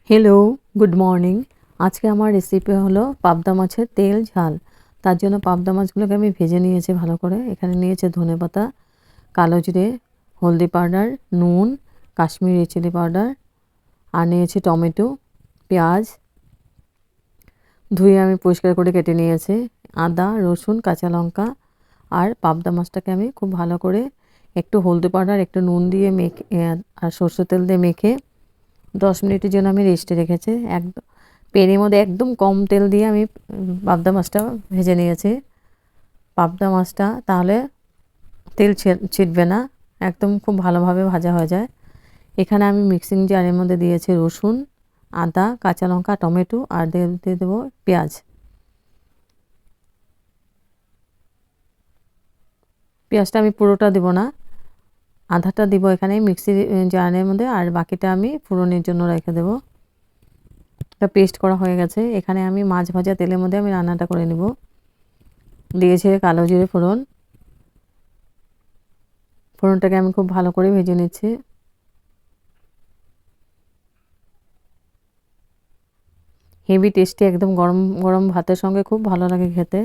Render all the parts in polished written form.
Hello, good morning. আজকে আমার recipe হলো পাবদা মাছের তেল ঝাল। তার জন্য পাবদা মাছগুলোকে আমি ভেজে নিয়েছি ভালো করে। এখানে নিয়েছি ধনেপাতা, কালো জিরে, হলদি পাউডার, নুন, কাশ্মীরি চিলি পাউডার, আর নিয়েছি টমেটো, পেঁয়াজ ধুয়ে আমি পরিষ্কার করে কেটে নিয়েছি, আদা, রসুন, কাঁচা লঙ্কা। আর পাবদা মাছটাকে আমি খুব ভালো করে একটু হলদি পাউডার, একটু নুন দিয়ে মেখে আর সরষের তেল দিয়ে মেখে 10 মিনিটের জন্য আমি রেস্টে রেখেছি। একদম প্যানের মধ্যে একদম কম তেল দিয়ে আমি পাবদা মাছটা ভেজে নিয়েছি। পাবদা মাছটা তাহলে তেল ছিটবে না, একদম খুব ভালোভাবে ভাজা হয়ে যায়। এখানে আমি মিক্সিং জারের মধ্যে দিয়েছি রসুন, আদা, কাঁচা লঙ্কা, টমেটো আর দিয়ে দেবো পেঁয়াজ। পেঁয়াজটা আমি পুরোটা দেব না, আধাটা দিব এখানে মিক্সি জারের মধ্যে, আর বাকিটা আমি ফোড়নের জন্য রেখে দেবো। এটা পেস্ট করা হয়ে গেছে। এখানে আমি মাছ ভাজা তেলের মধ্যে আমি রান্নাটা করে নেব। দিয়েছি কালো জিরে ফোড়ন। ফোড়নটাকে আমি খুব ভালো করে ভেজে নিচ্ছি। হেভি টেস্টি, একদম গরম গরম ভাতের সঙ্গে খুব ভালো লাগে খেতে।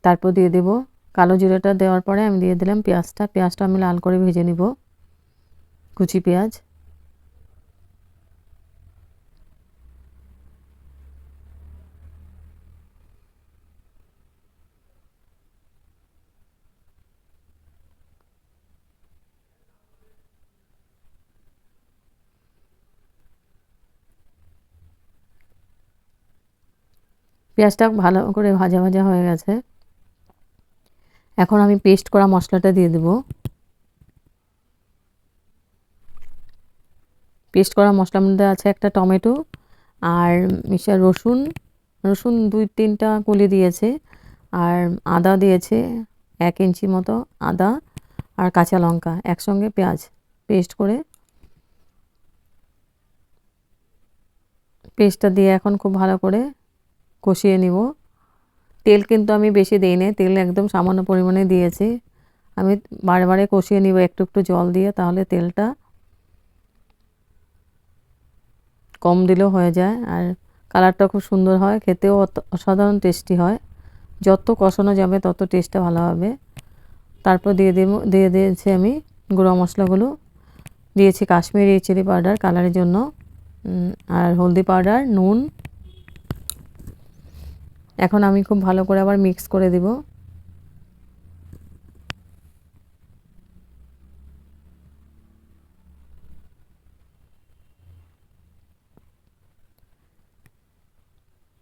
তারপর দিয়ে দেব কালো জিরেটা দেওয়ার পরে আমি দিয়ে দিলাম পেঁয়াজটা আমি লাল করে ভেজে নিব, কুচি পেঁয়াজ। পেঁয়াজটা ভালো করে ভাজা ভাজা হয়ে গেছে। এখন আমি পেস্ট করা মশলাটা দিয়ে দেব। পেস্ট করা মশলার মধ্যে আছে একটা টমেটো আর রসুন, রসুন 2-3টা কলি দিয়েছে, আর আদা দিয়েছে 1 ইঞ্চি মতো আদা, আর কাঁচা লঙ্কা একসঙ্গে পেঁয়াজ পেস্ট করে। পেস্টটা দিয়ে এখন খুব ভালো করে কষিয়ে নিব। তেল কিন্তু আমি বেশি দিইনি, তেল একদম সামান্য পরিমাণে দিয়েছি। আমি বারে কষিয়ে নিব একটু একটু জল দিয়ে, তাহলে তেলটা কম দিলেও হয়ে যায়, আর কালারটা খুব সুন্দর হয়, খেতেও অসাধারণ টেস্টি হয়। যত কষানো যাবে তত টেস্টটা ভালো হবে। তারপর দিয়ে দিয়েছি আমি গুঁড়ো মশলাগুলো। দিয়েছি কাশ্মীরি চিলি পাউডার কালারের জন্য, আর হলদি পাউডার, নুন। এখন আমি খুব ভালো করে আবার মিক্স করে দেব।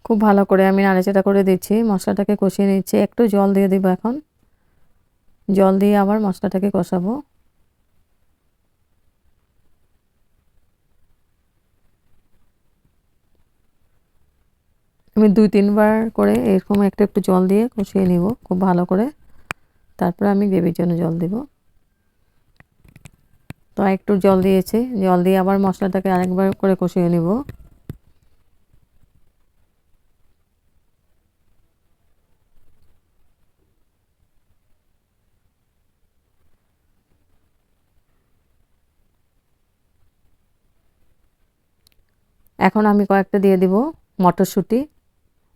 খুব ভালো করে আমি নাড়াচাড়া করে দিচ্ছি, মশলাটাকে কষিয়ে নিচ্ছি। একটু জল দিয়ে দেবো এখন, জল দিয়ে আবার মশলাটাকে কষাবো। আমি 2-3 বার করে এরকম একটু একটু জল দিয়ে কষিয়ে নিব খুব ভালো করে। তারপরে আমি গ্রেভির জন্য জল দেব। তো একটু জল দিয়েছি, জল দিয়ে আবার মশলাটাকে আরেকবার করে কষিয়ে নিব। এখন আমি কয়েকটা দিয়ে দিব মটরশুঁটি,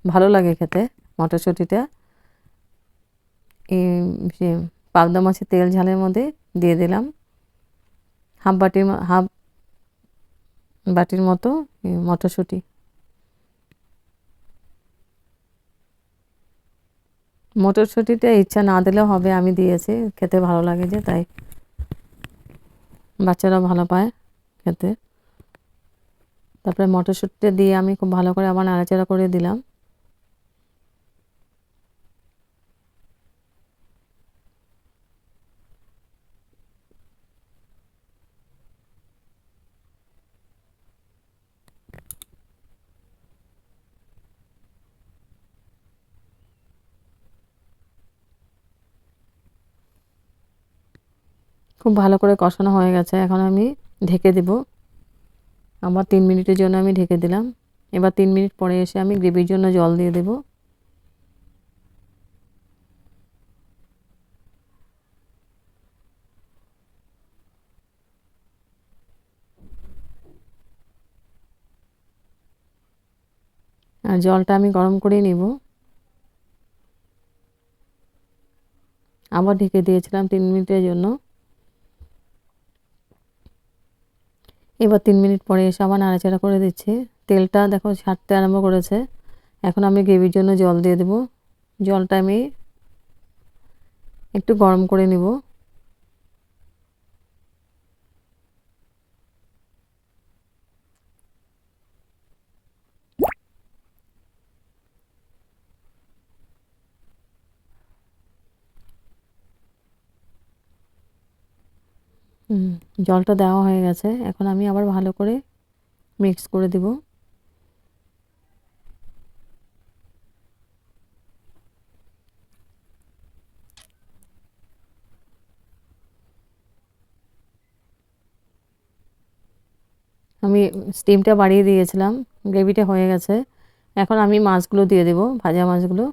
ভালো লাগে খেতে মটরশুঁটিটা। এই পাবদা মাছের তেল ঝালের মধ্যে দিয়ে দিলাম হাফ বাটির মতো মটরশুঁটি। মটরশুঁটিটা ইচ্ছা না দিলেও হবে, আমি দিয়েছি, খেতে ভালো লাগে যে, তাই বাচ্চারা ভালো পায় খেতে। তারপরে মটরশুঁটিটা দিয়ে আমি খুব ভালো করে আবার নাড়াচাড়া করে দিলাম। খুব ভালো করে কষানো হয়ে গেছে, এখন আমি ঢেকে দেব। আবার 3 মিনিটের জন্য আমি ঢেকে দিলাম। এবার 3 মিনিট পরে এসে আমি গ্রেভির জন্য জল দিয়ে দেব। আর জলটা আমি গরম করে নিব। আবার ঢেকে দিয়েছিলাম 3 মিনিটের জন্য। এবার 3 মিনিট পরে এসে আবার নাড়াচাড়া করে দিচ্ছি। তেলটা দেখো ছাড়তে আরম্ভ করেছে। এখন আমি গ্রেভির জন্য জল দিয়ে দেব। জলটা আমি একটু গরম করে নিব। জলটা দেওয়া হয়ে গেছে। এখন আমি আবার ভালো করে মিক্স করে দেব। আমি স্টিমটা বাড়িয়ে দিয়েছিলাম, গ্রেভিটা হয়ে গেছে। এখন আমি মাছগুলো দিয়ে দেব, ভাজা মাছগুলো।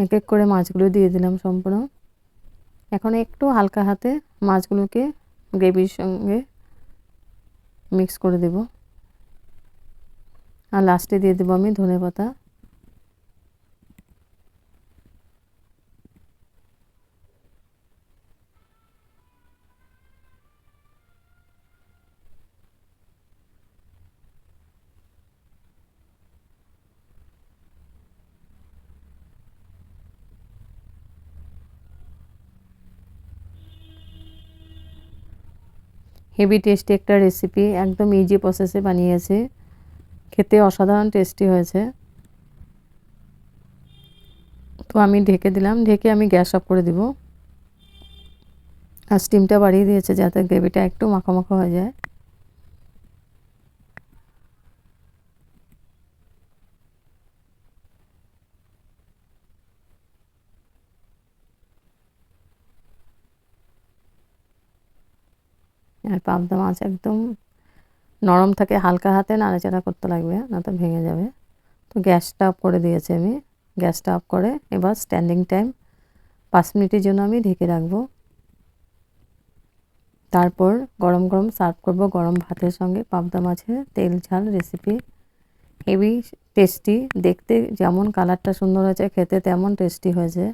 এক এক করে মাছগুলো দিয়ে দিলাম সম্পূর্ণ। এখন একটু হালকা হাতে মাছগুলোকে গ্রেভির সঙ্গে মিক্স করে দেব। আর লাস্টে দিয়ে দেবো আমি ধনেপাতা। হেভি টেস্টি একটা রেসিপি, একদম ইজি প্রসেসে বানিয়েছি। খেতে অসাধারণ টেস্টি হয়েছে। তো আমি ঢেকে দিলাম, ঢেকে আমি গ্যাস অফ করে দিব। আর স্টিমটা বাড়িয়ে দিয়েছে যাতে গ্রেভিটা একটু মাখা মাখা হয়ে যায়। আর পাবদা মাছ একদম নরম থাকে, হালকা হাতে নাড়াচাড়া করতে লাগবে, না তো ভেঙে যাবে। তো গ্যাসটা অফ করে দিয়েছি আমি। গ্যাসটা অফ করে এবার স্ট্যান্ডিং টাইম 5 মিনিটের জন্য আমি ঢেকে রাখবো। তারপর গরম গরম সার্ভ করব গরম ভাতের সঙ্গে পাবদা মাছের তেল ঝাল রেসিপি। হেভি টেস্টি, দেখতে যেমন কালারটা সুন্দর হয়েছে, খেতে তেমন টেস্টি হয়েছে।